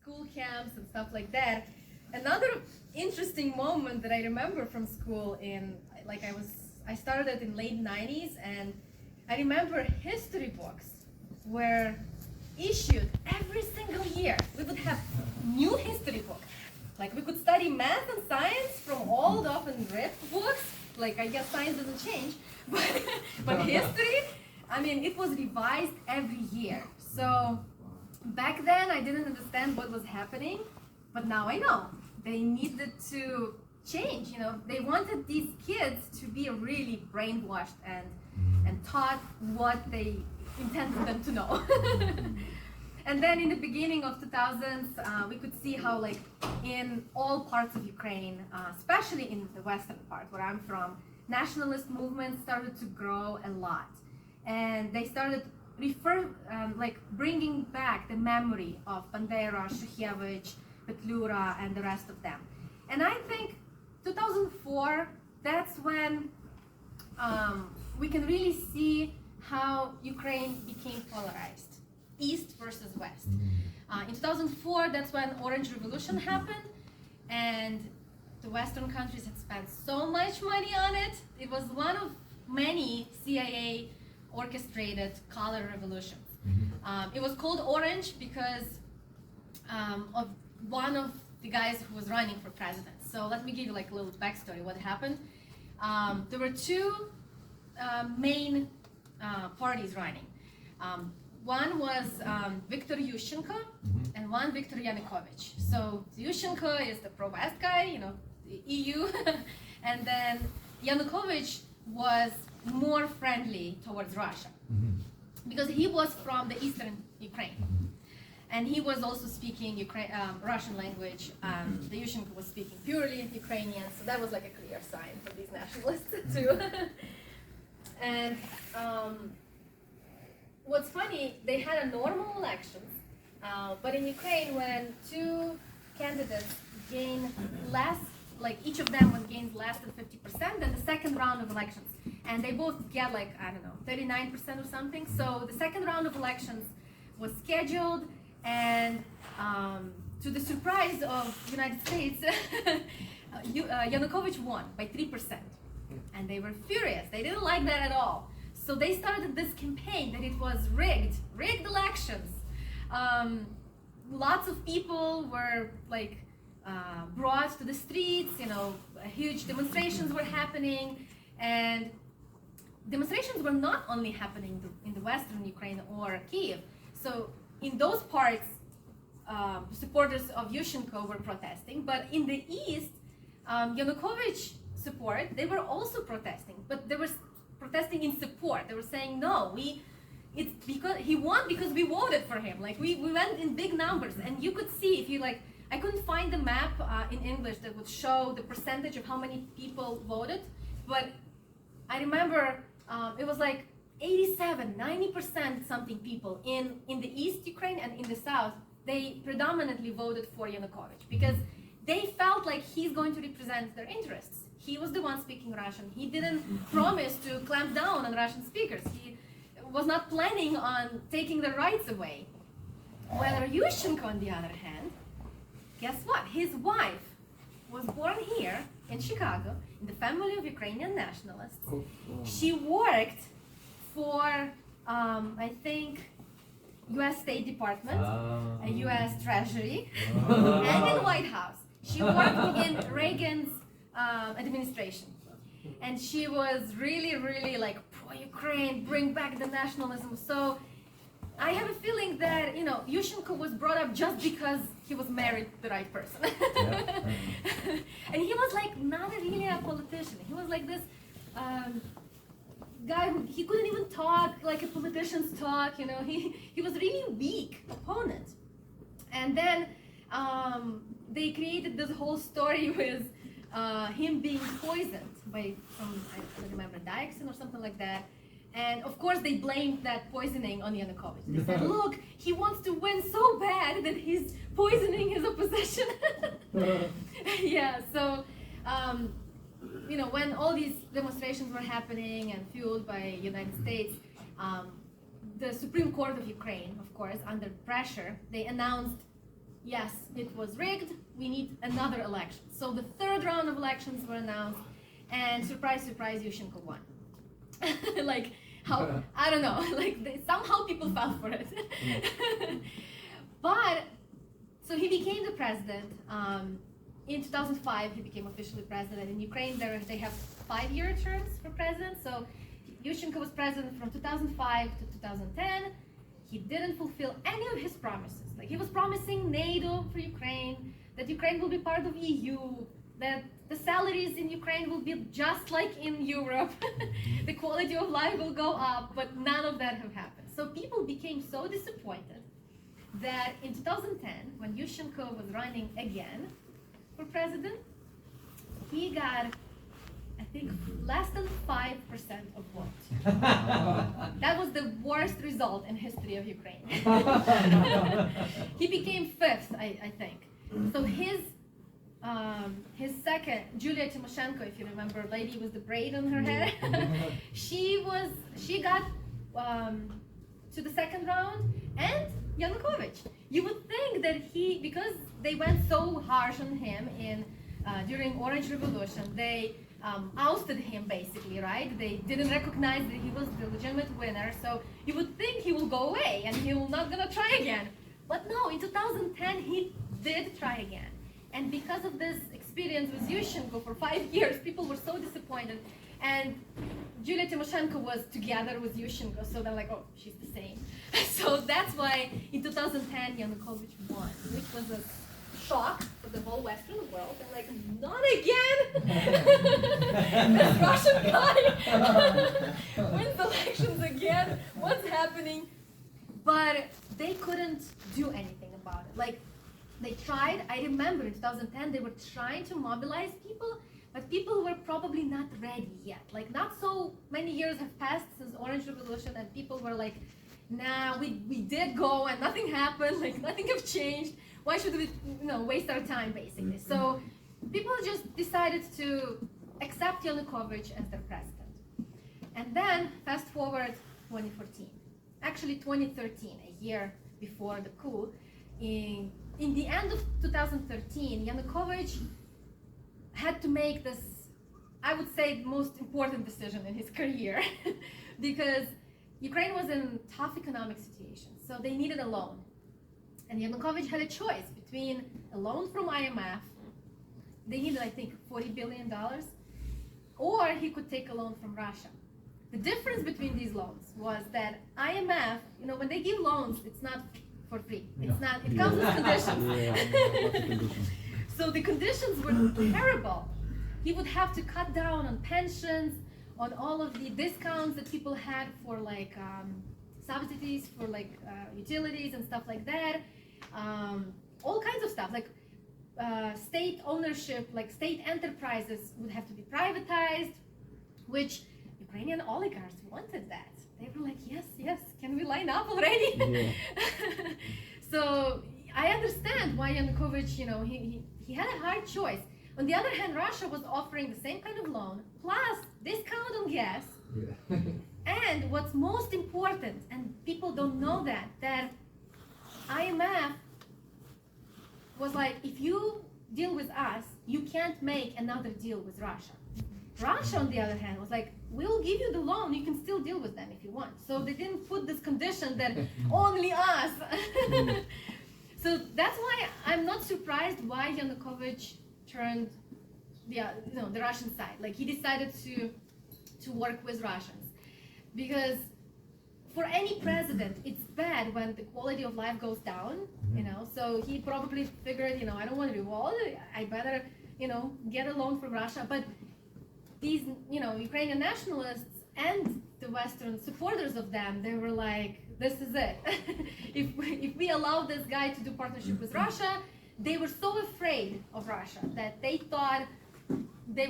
school camps and stuff like that. Another interesting moment that I remember from school I started in late 90s, and I remember history books were issued every single year. We would have new history books. Like we could study math and science from old, often ripped books. Like I guess science doesn't change, but history, I mean, it was revised every year. So back then I didn't understand what was happening, but now I know. They needed to change, you know. They wanted these kids to be really brainwashed and taught what they intended them to know. And then in the beginning of 2000s, we could see how, like, in all parts of Ukraine, especially in the western part where I'm from, nationalist movements started to grow a lot, and they started bringing back the memory of Bandera, Shukhevich, Petlura, and the rest of them. And I think 2004, that's when we can really see how Ukraine became polarized, East versus West. In 2004, that's when Orange Revolution happened, and the Western countries had spent so much money on it. It was one of many CIA orchestrated color revolutions. It was called Orange because of one of the guys who was running for president. So let me give you like a little backstory. What happened? There were two main parties running. One was Viktor Yushchenko and one Viktor Yanukovych. So Yushchenko is the pro-West guy, you know, the EU, and then Yanukovych was more friendly towards Russia because he was from the eastern Ukraine. And he was also speaking Russian language. The Yushchenko was speaking purely Ukrainian, so that was like a clear sign for these nationalists too. And what's funny, they had a normal election, but in Ukraine, when two candidates gain less, like each of them gains less than 50%, then the second round of elections, and they both get like, I don't know, 39% or something. So the second round of elections was scheduled, and to the surprise of the United States, Yanukovych won by 3%. And they were furious. They didn't like that at all. So they started this campaign that it was rigged elections. Lots of people were like brought to the streets, you know, huge demonstrations were happening, and demonstrations were not only happening in the western Ukraine or Kiev. So in those parts, supporters of Yushchenko were protesting, but in the east, Yanukovych support, they were also protesting, but they were protesting in support. They were saying, no, it's because he won because we voted for him. Like we went in big numbers, and you could see if you like, I couldn't find the map in English that would show the percentage of how many people voted, but I remember it was like 87, 90% something people in the East Ukraine, and in the South, they predominantly voted for Yanukovych because they felt like he's going to represent their interests. He was the one speaking Russian. He didn't promise to clamp down on Russian speakers. He was not planning on taking their rights away. Whether Yushchenko, on the other hand, guess what? His wife was born here in Chicago in the family of Ukrainian nationalists. She worked for, I think, U.S. State Department, U.S. Treasury, and in White House. She worked in Reagan's administration. And she was really, really like pro-Ukraine, bring back the nationalism. So I have a feeling that, you know, Yushchenko was brought up just because he was married to the right person. And he was like not really a politician. He was like this guy who, he couldn't even talk like a politicians talk, you know. He was really weak opponent. And then they created this whole story with him being poisoned by some, I don't remember, dioxin or something like that. And of course they blamed that poisoning on Yanukovych. They said, look, he wants to win so bad that he's poisoning his opposition. Yeah, so, you know, when all these demonstrations were happening and fueled by United States, the Supreme Court of Ukraine, of course, under pressure, they announced yes, it was rigged, we need another election. So the third round of elections were announced, and surprise, surprise, Yushchenko won. Like, how, I don't know, like somehow people fell for it. But, so he became the president. In 2005, he became officially president. In Ukraine, they have 5-year terms for president. So Yushchenko was president from 2005 to 2010. He didn't fulfill any of his promises. Like, he was promising NATO for Ukraine, that Ukraine will be part of EU, that the salaries in Ukraine will be just like in Europe, the quality of life will go up, but none of that have happened. So people became so disappointed that in 2010, when Yushchenko was running again for president, he got, I think, less than 5% of votes. That was the worst result in history of Ukraine. He became 5th, I think. So his second, Julia Tymoshenko, if you remember, lady with the braid on her head, she got to the second round, and Yanukovych. You would think that because they went so harsh on him during Orange Revolution, they ousted him basically, right? They didn't recognize that he was the legitimate winner, so you would think he will go away and he will not gonna try again. But no, in 2010 he did try again. And because of this experience with Yushchenko for 5 years, people were so disappointed. And Julia Tymoshenko was together with Yushchenko, so they're like, oh, she's the same. So that's why in 2010 Yanukovych won, which was a shock for the whole Western world. And like, not again! This Russian guy wins elections again. What's happening? But they couldn't do anything about it. Like, they tried. I remember in 2010 they were trying to mobilize people, but people were probably not ready yet. Like, not so many years have passed since Orange Revolution, and people were like, nah, we did go and nothing happened, like nothing have changed. Why should we waste our time, basically? So people just decided to accept Yanukovych as their president. And then fast forward 2014, actually 2013, a year before the coup, in the end of 2013, Yanukovych had to make this, I would say, the most important decision in his career because Ukraine was in a tough economic situation, so they needed a loan. And Yanukovych had a choice between a loan from IMF, they needed, I think, $40 billion, or he could take a loan from Russia. The difference between these loans was that IMF, when they give loans, it's not for free. It's not, it comes with conditions. So the conditions were terrible. He would have to cut down on pensions, on all of the discounts that people had for like subsidies for like utilities and stuff like that. All kinds of stuff like state ownership, like state enterprises would have to be privatized, which Ukrainian oligarchs wanted that. They were like, yes, yes, can we line up already? Yeah. So I understand why Yanukovych, he had a hard choice. On the other hand, Russia was offering the same kind of loan, plus discount on gas. Yeah. And what's most important, and people don't know that IMF was like, if you deal with us, you can't make another deal with Russia. Russia, on the other hand, was like, we'll give you the loan, you can still deal with them if you want. So they didn't put this condition that only us. So that's why I'm not surprised why Yanukovych turned the Russian side. Like, he decided to work with Russians. Because for any president, it's bad when the quality of life goes down, so he probably figured, I don't want to revolt, I better, get a loan from Russia. But these, Ukrainian nationalists and the Western supporters of them, they were like, this is it. if we allow this guy to do partnership with Russia, they were so afraid of Russia that they thought they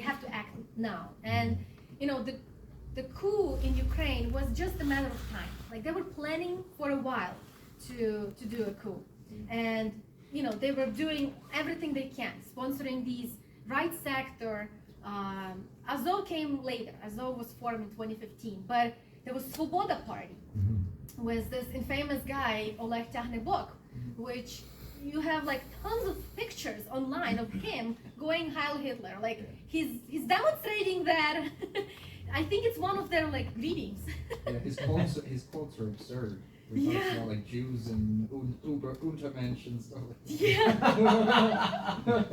have to act now. And, the coup in Ukraine was just a matter of time. Like, they were planning for a while to do a coup. And, they were doing everything they can, sponsoring these right sector. Azov came later. Azov was formed in 2015. But there was Svoboda Party with this infamous guy, Oleg Tyahnybok, which you have like tons of pictures online of him going Heil Hitler. Like he's demonstrating that. I think it's one of their like greetings. Yeah, his quotes are absurd. We talk about like Jews and Untermensch and stuff like that. Yeah.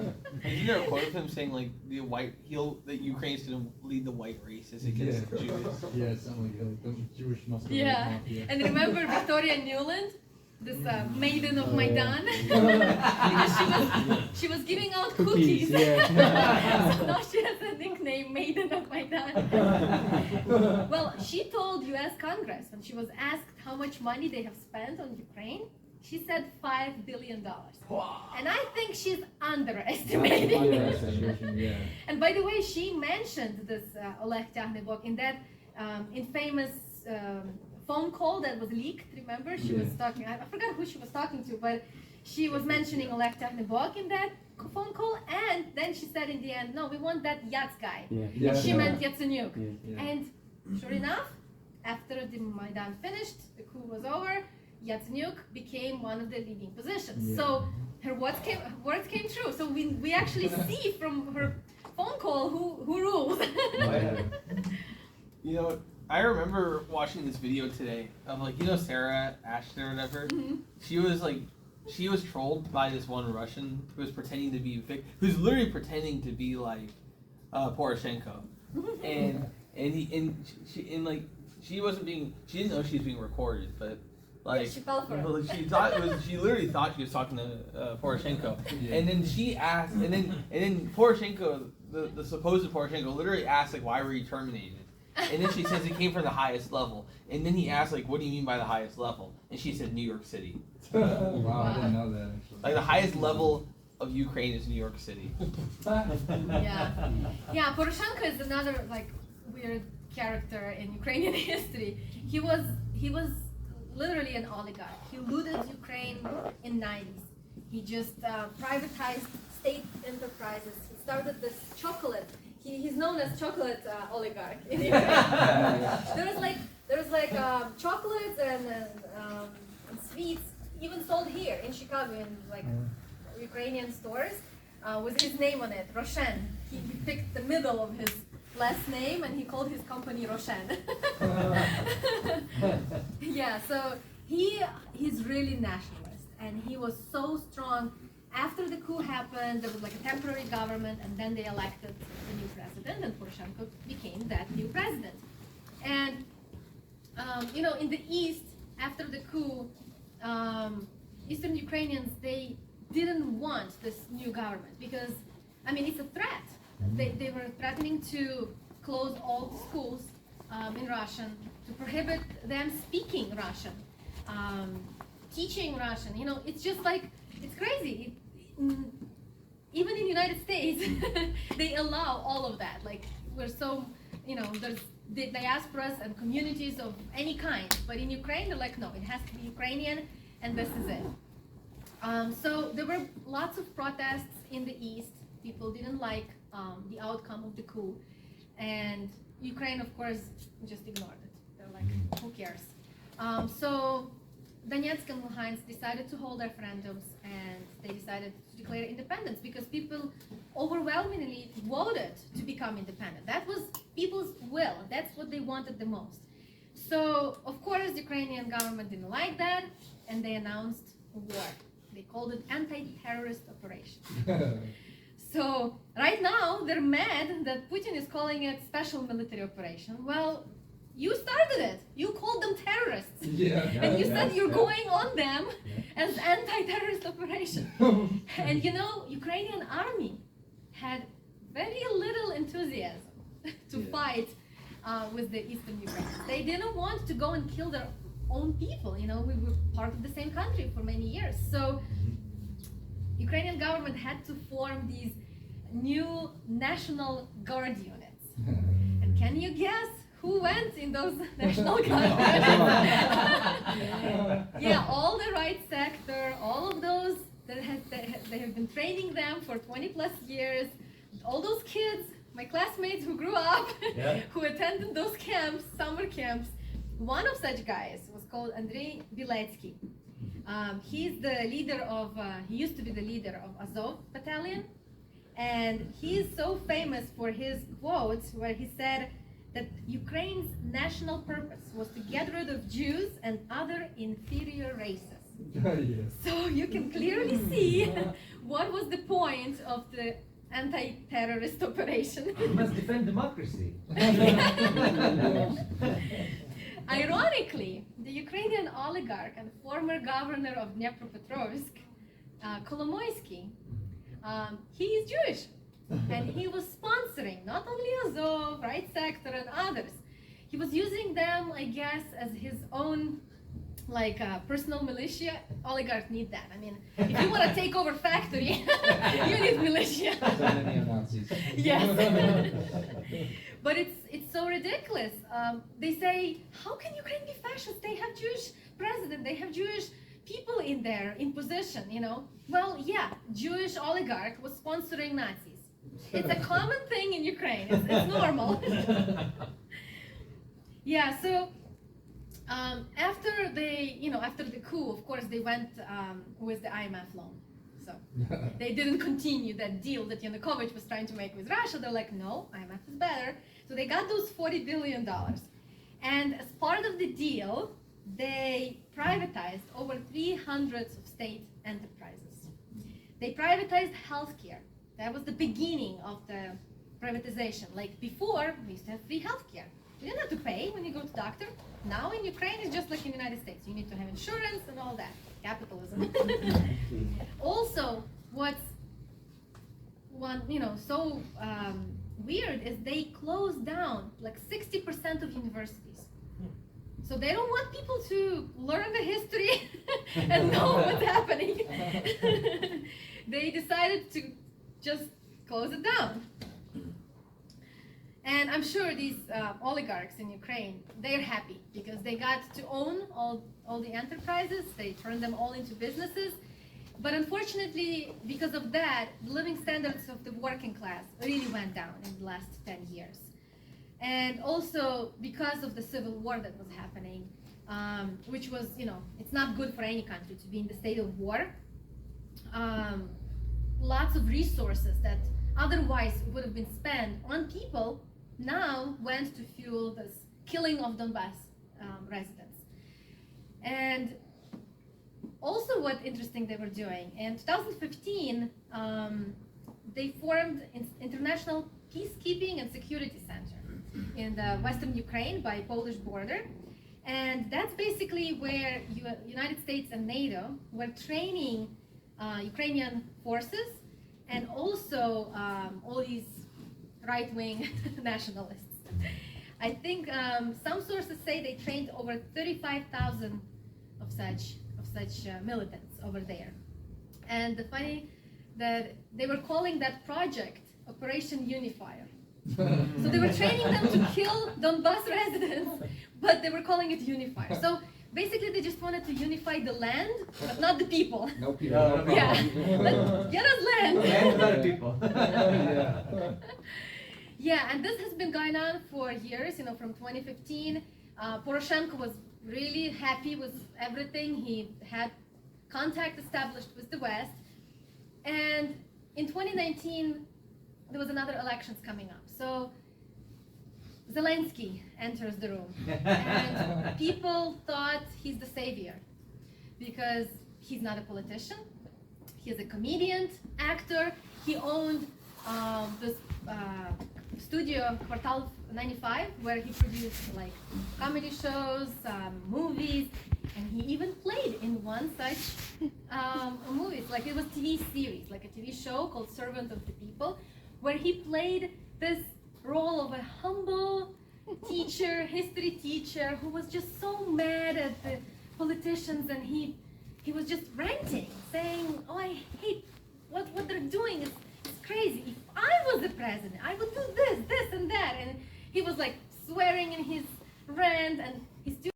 Isn't there a quote of him saying like that Ukraine's gonna lead the white races against the Jews? Yeah, something like the Jewish Muslim. Yeah. And remember Victoria Nuland, this maiden of Maidan, because she was giving out cookies. So now she has a nickname, Maiden of Maidan. Well, she told U.S. Congress when she was asked how much money they have spent on Ukraine, she said $5 billion. And I think she's underestimating. Yeah. And by the way, she mentioned this Oleg Tyahnybok in that infamous phone call that was leaked. Remember, she was talking. I forgot who she was talking to, but she was mentioning Oleg Tyahnybok in that phone call. And then she said in the end, "No, we want that Yats guy." And she meant Yatsenyuk. And sure enough, after the Maidan finished, the coup was over. Yatsenyuk became one of the leading positions. So her words came true. So we actually see from her phone call who rules. You know, I remember watching this video today of like, you know, Sarah Ashton or whatever. She was trolled by this one Russian who was pretending to be who's literally pretending to be like Poroshenko, she didn't know she was being recorded, but like she fell for it. She literally thought she was talking to Poroshenko, and then she asked, and then Poroshenko, the supposed Poroshenko, literally asked like, why were you terminated? And then she says it came from the highest level. And then he asked like, what do you mean by the highest level? And she said New York City. Wow, I didn't know that actually. Like the highest level of Ukraine is New York City. Yeah, Poroshenko is another like weird character in Ukrainian history. He was literally an oligarch. He looted Ukraine in 90s. He just privatized state enterprises. He started this chocolate. He's known as chocolate oligarch in Ukraine. There was like chocolates and sweets even sold here in Chicago in like Ukrainian stores with his name on it, Roshen. He picked the middle of his last name and he called his company Roshen. Yeah, so he's really nationalist and he was so strong. After the coup happened, there was like a temporary government, and then they elected the new president, and Poroshenko became that new president. And you know, in the east, after the coup, Eastern Ukrainians, they didn't want this new government because, I mean, it's a threat. They were threatening to close all schools in Russian, to prohibit them speaking Russian, teaching Russian. You know, it's just like, it's crazy. Even in the United States, they allow all of that. Like, we're so, you know, there's the diasporas and communities of any kind. But in Ukraine, they're like, no, it has to be Ukrainian, and this is it. So there were lots of protests in the East. People didn't like the outcome of the coup. And Ukraine, of course, just ignored it. They're like, who cares? So Donetsk and Luhansk decided to hold referendums, and they decided to declare independence because people overwhelmingly voted to become independent. That was people's will. That's what they wanted the most. So, of course, the Ukrainian government didn't like that, and they announced a war. They called it anti-terrorist operation. So, right now, they're mad that Putin is calling it special military operation. Well, you started it. You called them terrorists. And you said you're going on them as anti-terrorist operation. And you know, Ukrainian army had very little enthusiasm to fight with the Eastern Ukrainians. They didn't want to go and kill their own people. You know, we were part of the same country for many years. So Ukrainian government had to form these new National Guard units. And can you guess who went in those National Guard units? Yeah, all the right sector, all of those that they have been training them for 20 plus years. All those kids, my classmates who grew up, who attended those camps, summer camps. One of such guys was called Andrei Biletsky. He's the leader of, he used to be the leader of Azov battalion. And he is so famous for his quotes where he said that Ukraine's national purpose was to get rid of Jews and other inferior races. Yes. So you can clearly see what was the point of the anti-terrorist operation. You must defend democracy. Ironically, the Ukrainian oligarch and former governor of Dnipropetrovsk, Kolomoisky, he is Jewish, and he was sponsoring not only Azov, Right Sector, and others. He was using them, I guess, as his own personal militia. Oligarchs need that. I mean, if you want to take over factory, you need militia. So many neo-Nazis. Yes. But it's so ridiculous. They say, how can Ukraine be fascist? They have Jewish president. They have Jewish people in there, in position, you know. Well, yeah, Jewish oligarch was sponsoring Nazis. It's a common thing in Ukraine. It's normal. Yeah, so after the coup, of course, they went with the IMF loan. So they didn't continue that deal that Yanukovych was trying to make with Russia. They're like, no, IMF is better. So they got those $40 billion. And as part of the deal, they privatized over 300 of state enterprises. They privatized healthcare. That was the beginning of the privatization. Like before, we used to have free healthcare. You didn't have to pay when you go to doctor. Now in Ukraine, it's just like in the United States. You need to have insurance and all that. Capitalism. Also, what's so weird is they closed down like 60% of universities. So they don't want people to learn the history and know what's happening. They decided to just close it down. And I'm sure these oligarchs in Ukraine, they're happy because they got to own all the enterprises. They turned them all into businesses. But unfortunately, because of that, the living standards of the working class really went down in the last 10 years. And also because of the civil war that was happening, which was, it's not good for any country to be in the state of war. Lots of resources that otherwise would have been spent on people now went to fuel this killing of Donbass residents. And also what interesting they were doing, in 2015, they formed International Peacekeeping and Security Center in the western Ukraine by Polish border. And that's basically where United States and NATO were training Ukrainian forces and also all these right-wing nationalists. I think some sources say they trained over 35,000 of such militants over there. And the funny that they were calling that project Operation Unifier. So they were training them to kill Donbass residents, but they were calling it Unifier. So basically they just wanted to unify the land, but not the people. No people. No people. Yeah, get us land. And other people. Yeah. Yeah, and this has been going on for years, from 2015. Poroshenko was really happy with everything. He had contact established with the West. And in 2019, there was another elections coming up. So Zelensky enters the room. And people thought he's the savior because he's not a politician. He's a comedian, actor. He owned this studio, Kvartal 95, where he produced comedy shows, movies, and he even played in one such movie. It was TV series, like a TV show called Servant of the People, where he played this role of a humble teacher, history teacher, who was just so mad at the politicians, and he was just ranting, saying, "Oh, I hate what they're doing. It's crazy. If I was the president, I would do this, and that." And he was swearing in his rant, and